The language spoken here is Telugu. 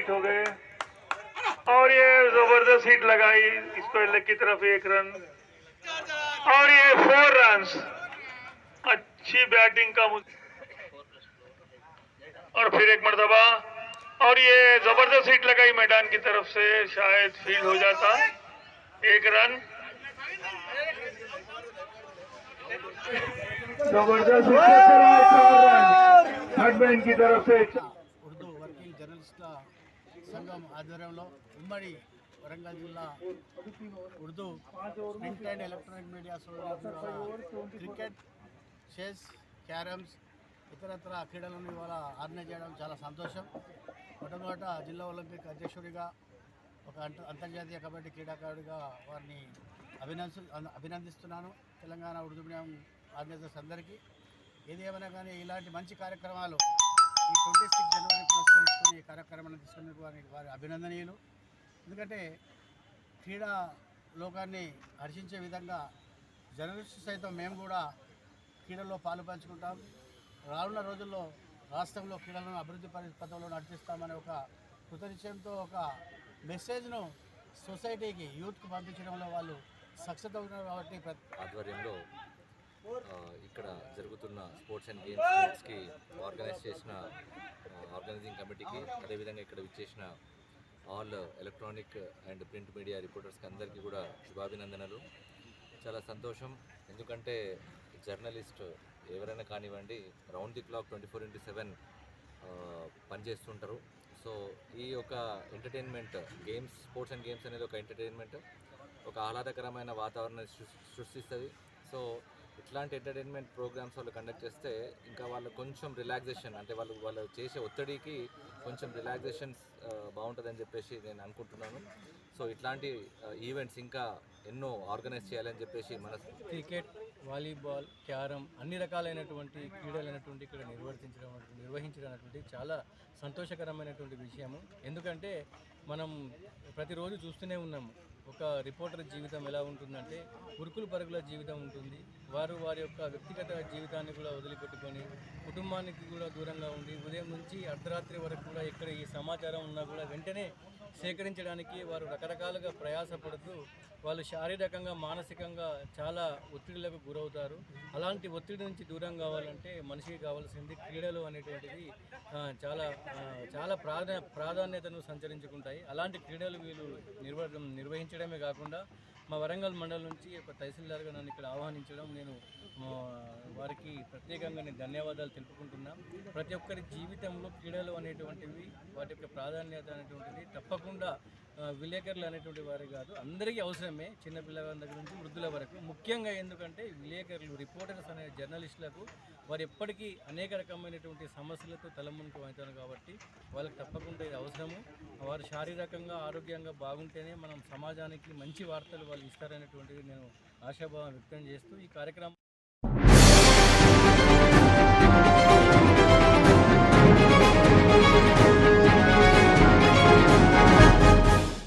हिट हो गए और ये जबरदस्त हिट लगाई, इसको लेग की तरफ 1 रन और ये 4 रन। अच्छी बैटिंग का और फिर एक मरतबा और ये जबरदस्त हिट लगाई मैदान की तरफ से, शायद फील्ड हो जाता। 1 रन, जबरदस्त थर्ड मैन की तरफ से। ఉర్దూ వర్కింగ్ జర్నలిస్టుల సంఘం ఆధ్వర్యంలో ఉమ్మడి వరంగల్ జిల్లా Urdu print and electronic media సోదరులకు క్రికెట్, చెస్, క్యారమ్స్ ఇతరత్ర క్రీడలను ఇవాళ ఆర్గనైజ్ చేయడం చాలా సంతోషం. మొట్టమొదట జిల్లా ఒలింపిక్ అధ్యక్షుడిగా ఒక అంతర్జాతీయ కబడ్డీ క్రీడాకారుడిగా వారిని అభినందిస్తున్నాను. తెలంగాణ ఉర్దూ మీడియం ఆర్గనైజర్స్ అందరికీ. ఏది ఏమైనా కానీ ఇలాంటి మంచి కార్యక్రమాలు ఈ 26 జనవరి పురస్కరించుకుని ఈ కార్యక్రమాన్ని తీసుకునే వారి అభినందనీయులు. ఎందుకంటే క్రీడా లోకాన్ని హర్షించే విధంగా జర్నలిస్టు సైతం మేము కూడా క్రీడల్లో పాలు పంచుకుంటాం. రానున్న రోజుల్లో రాష్ట్రంలో క్రీడలను అభివృద్ధి పథంలో నడిపిస్తామనే ఒక కృతనిశ్చయంతో ఒక మెసేజ్ను సొసైటీకి, యూత్కి పంపించడంలో వాళ్ళు సక్సెస్ అవుతున్నారు. కాబట్టి ఆధ్వర్యంలో ఇక్కడ జరుగుతున్న స్పోర్ట్స్ అండ్ గేమ్స్కి ఆర్గనైజ్ చేసిన ఆర్గనైజింగ్ కమిటీకి, అదేవిధంగా ఇక్కడ విచ్చేసిన all electronic and print media రిపోర్టర్స్కి అందరికీ కూడా శుభాభినందనలు. చాలా సంతోషం. ఎందుకంటే జర్నలిస్ట్ ఎవరైనా కానివ్వండి రౌండ్ ది క్లాక్ 24/7 పనిచేస్తుంటారు. సో ఈ యొక్క entertainment games, sports and games అనేది ఒక ఎంటర్టైన్మెంట్, ఒక ఆహ్లాదకరమైన వాతావరణాన్ని సృష్టిస్తుంది. సో ఇట్లాంటి ఎంటర్టైన్మెంట్ ప్రోగ్రామ్స్ వాళ్ళు కండక్ట్ చేస్తే ఇంకా వాళ్ళు కొంచెం రిలాక్సేషన్, అంటే వాళ్ళు చేసే ఒత్తిడికి కొంచెం రిలాక్సేషన్ బాగుంటుందని చెప్పేసి నేను అనుకుంటున్నాను. సో ఇట్లాంటి ఈవెంట్స్ ఇంకా ఎన్నో ఆర్గనైజ్ చేయాలని చెప్పేసి మన క్రికెట్, వాలీబాల్, క్యారమ్ అన్ని రకాలైనటువంటి క్రీడలైనటువంటి ఇక్కడ నిర్వహించడం చాలా సంతోషకరమైనటువంటి విషయము. ఎందుకంటే మనం ప్రతిరోజు చూస్తూనే ఉన్నాము ఒక రిపోర్టర్ జీవితం ఎలా ఉంటుందంటే ఉరుకులు పరుగుల జీవితం ఉంటుంది. వారి యొక్క వ్యక్తిగత జీవితాన్ని కూడా వదిలిపెట్టుకొని కుటుంబానికి కూడా దూరంగా ఉండి ఉదయం నుంచి అర్ధరాత్రి వరకు కూడా ఎక్కడ ఈ సమాచారం ఉన్నా కూడా వెంటనే సేకరించడానికి వారు రకరకాలుగా ప్రయాసపడుతూ వాళ్ళు శారీరకంగా, మానసికంగా చాలా ఒత్తిడిలకు గురవుతారు. అలాంటి ఒత్తిడి నుంచి దూరం కావాలంటే మనిషికి కావాల్సింది క్రీడలు అనేటువంటిది చాలా ప్రాధాన్యతను సంచరించుకుంటాయి. అలాంటి క్రీడలు వీళ్ళు నిర్వహించడమే కాకుండా మా వరంగల్ మండలం నుంచి ఒక తహసీల్దార్గా నన్ను ఇక్కడ ఆహ్వానించడం నేను వారికి ప్రత్యేకంగా నేను ధన్యవాదాలు తెలుపుకుంటున్నా. ప్రతి ఒక్కరి జీవితంలో క్రీడలు అనేటువంటివి, వాటి యొక్క ప్రాధాన్యత అనేటువంటిది తప్పకుండా విలేకరులు అనేటువంటి వారు కాదు, అందరికీ అవసరమే. చిన్నపిల్లల దగ్గర నుంచి వృద్ధుల వరకు. ముఖ్యంగా ఎందుకంటే విలేకరులు, రిపోర్టర్స్ అనే జర్నలిస్టులకు వారు ఎప్పటికీ అనేక రకమైనటువంటి సమస్యలతో తలమునకు అవుతారు. కాబట్టి వాళ్ళకి తప్పకుండా ఇది అవసరము. వారు శారీరకంగా, ఆరోగ్యంగా బాగుంటేనే మనం సమాజానికి మంచి వార్తలు వాళ్ళు ఇస్తారనేటువంటిది నేను ఆశాభావం వ్యక్తం చేస్తూ ఈ కార్యక్రమం